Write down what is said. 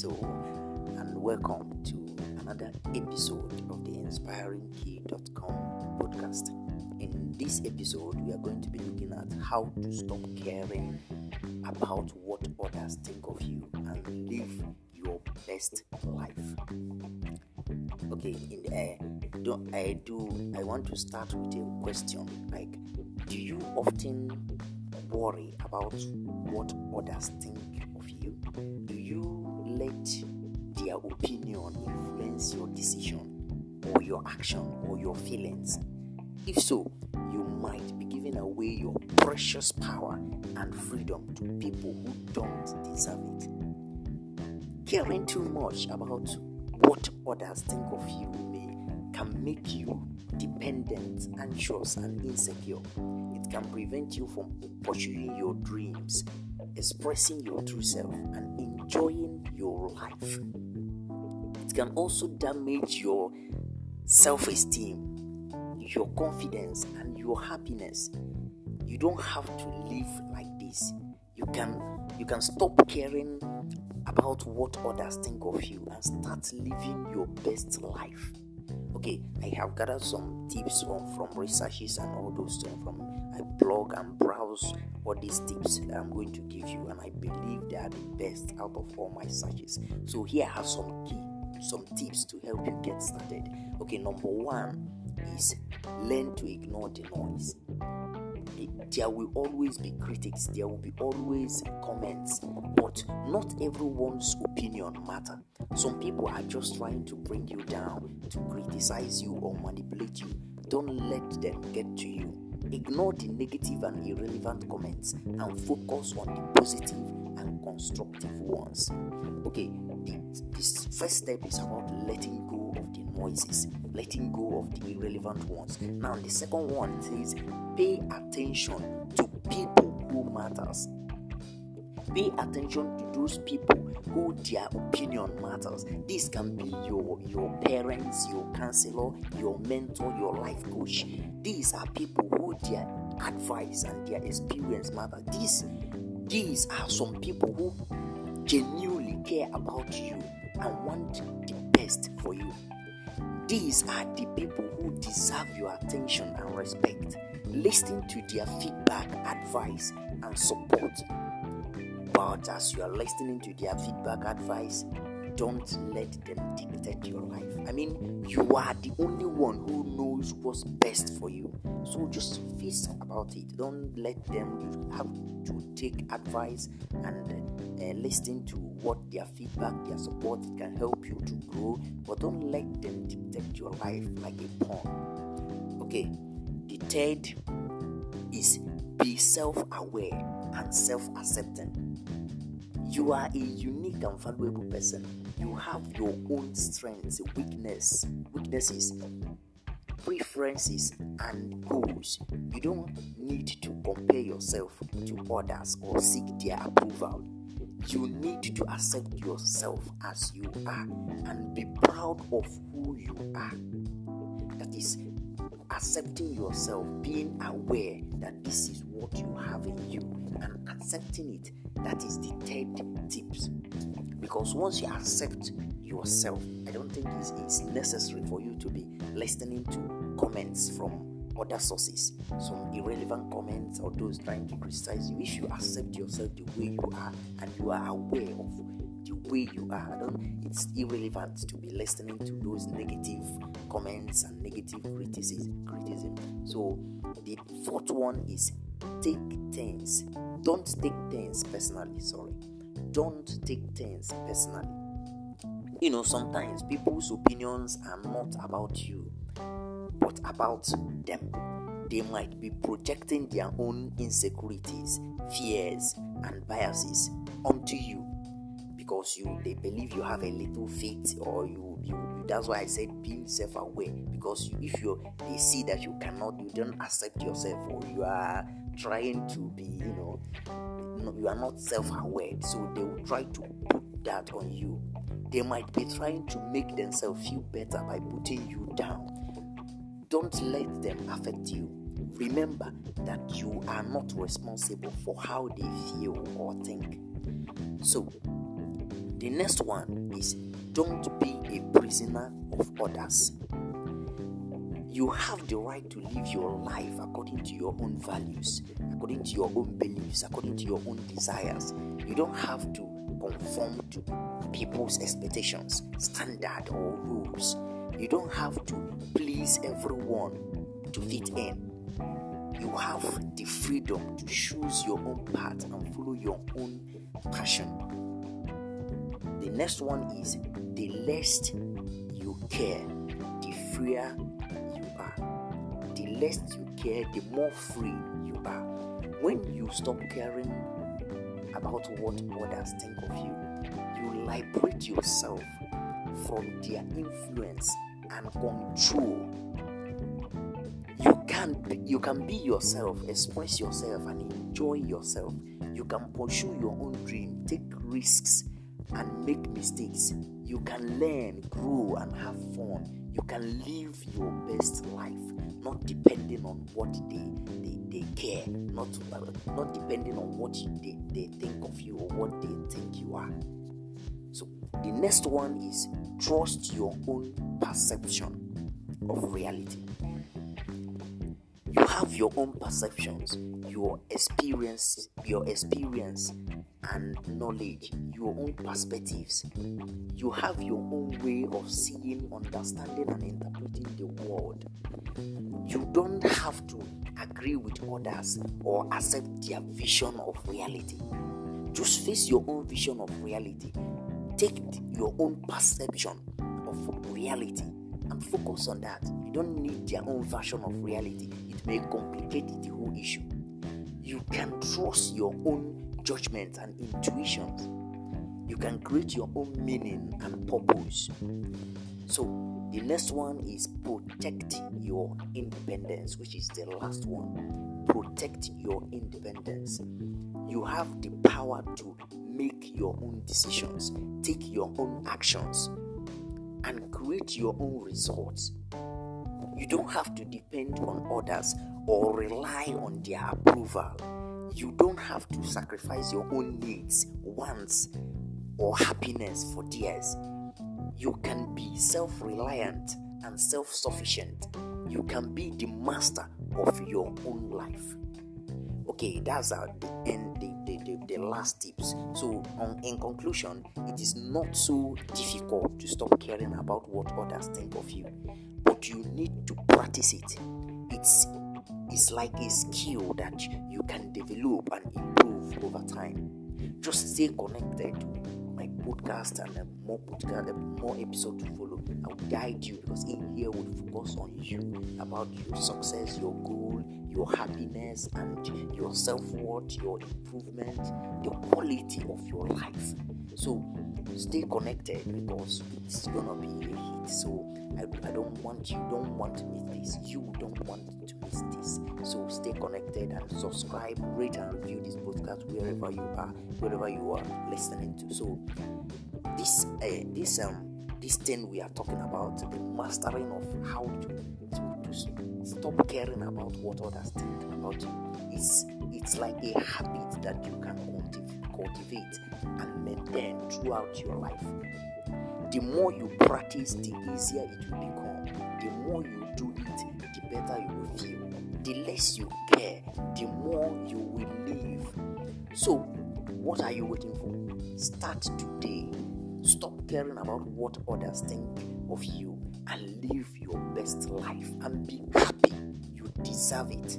So, and welcome to another episode of the inspiringkey.com podcast. In this episode, we are going to be looking at how to stop caring about what others think of you and live your best life. Okay, I want to start with a question like, do you often worry about what others think of you? Do you let their opinion influence your decision or your action or your feelings? If so, you might be giving away your precious power and freedom to people who don't deserve it. Caring too much about what others think of you can make you dependent, anxious, and insecure. It can prevent you from pursuing your dreams, expressing your true self, and enjoying your life. It can also damage your self-esteem, your confidence, and your happiness. You don't have to live like this. You can stop caring about what others think of you and start living your best life. Okay, I have gathered some tips from researches and all those things. I blog and browse all these tips that I'm going to give you, and I believe they are the best out of all my searches. So here I have some tips to help you get started. Okay, number one is learn to ignore the noise. There will always be critics, there will be always comments, but not everyone's opinion matters. Some people are just trying to bring you down, to criticize you or manipulate you. Don't let them get to you. Ignore the negative and irrelevant comments and focus on the positive and constructive ones. Okay, this first step is about letting go of the noises, letting go of the irrelevant ones. Now, the second one says pay attention to people who matters. Pay attention to those people who their opinion matters. This can be your parents, your counselor, your mentor, your life coach. These are people who their advice and their experience matter. These are some people who genuinely care about you and want the best for you. These are the people who deserve your attention and respect. Listen to their feedback, advice, and support. But as you are listening to their feedback, advice, don't let them dictate your life. I mean, you are the only one who knows what's best for you. So just face about it. Don't let them. You have to take advice and listen to what their feedback, their support can help you to grow. But don't let them dictate your life like a pawn. Okay. The third is be self-aware and self-accepting. You are a unique and valuable person. You have your own strengths, weaknesses, preferences, and goals. You don't need to compare yourself to others or seek their approval. You need to accept yourself as you are and be proud of who you are. That is accepting yourself, being aware that this is what you have in you and accepting it. That is the third tips. Because once you accept yourself, I don't think it's necessary for you to be listening to comments from other sources, some irrelevant comments or those trying to criticize you. If you accept yourself the way you are and you are aware of the way you are, it's irrelevant to be listening to those negative comments and negative criticism. So the fourth one is take things. Don't take things personally. Don't take things personally. Sometimes people's opinions are not about you, but about them. They might be projecting their own insecurities, fears, and biases onto you because they believe you have a little faith, or you that's why I said being self-aware, because they see that you don't accept yourself, or you are trying to be, you are not self-aware, so they will try to put that on you. They might be trying to make themselves feel better by putting you down. Don't let them affect you. Remember that you are not responsible for how they feel or think. So, The next one is don't be a prisoner of others. You have the right to live your life according to your own values, according to your own beliefs, according to your own desires. You don't have to conform to people's expectations, standard or rules. You don't have to please everyone to fit in. You have the freedom to choose your own path and follow your own passion. The next one is the less you care, the freer you are. The less you care, the more free you are. When you stop caring about what others think of you, you liberate yourself from their influence and control. You can be yourself, express yourself, and enjoy yourself. You can pursue your own dream, take risks, and make mistakes. You can learn, grow, and have fun. You can live your best life, not depending on what they care, not depending on what they think of you or what they think you are. So the next one is trust your own perception of reality. You have your own perceptions, your experience and knowledge, your own perspectives. You have your own way of seeing, understanding, and interpreting the world. You don't have to agree with others or accept their vision of reality. Just face your own vision of reality. Take your own perception of reality and focus on that. You don't need their own version of reality. It may complicate the whole issue. You can trust your own judgment and intuitions. You can create your own meaning and purpose. So the next one is protect your independence, which is the last one. Protect your independence. You have the power to make your own decisions, take your own actions, and create your own results. You don't have to depend on others or rely on their approval. You don't have to sacrifice your own needs, wants, or happiness for theirs. You can be self-reliant and self-sufficient. You can be the master of your own life. Okay, that's the last tips. So in conclusion, it is not so difficult to stop caring about what others think of you, but you need to practice it. It's like a skill that you can develop and improve over time. Just stay connected to my podcast and more episodes to follow. I will guide you, because in here we'll focus on you, about your success, your goal, your happiness, and your self-worth, your improvement, the quality of your life. So stay connected, because it's gonna be a hit. So I don't want to miss this. You don't want to miss this. So stay connected and subscribe, rate and review this podcast wherever you are listening to. So this thing we are talking about, the mastering of how to stop caring about what others think about you. It's like a habit that you can cultivate and maintain throughout your life. The more you practice, the easier it will become. The more you do it, the better you will feel. The less you care, the more you will live. So, what are you waiting for? Start today. Stop caring about what others think of you and live your best life and be happy. You deserve it.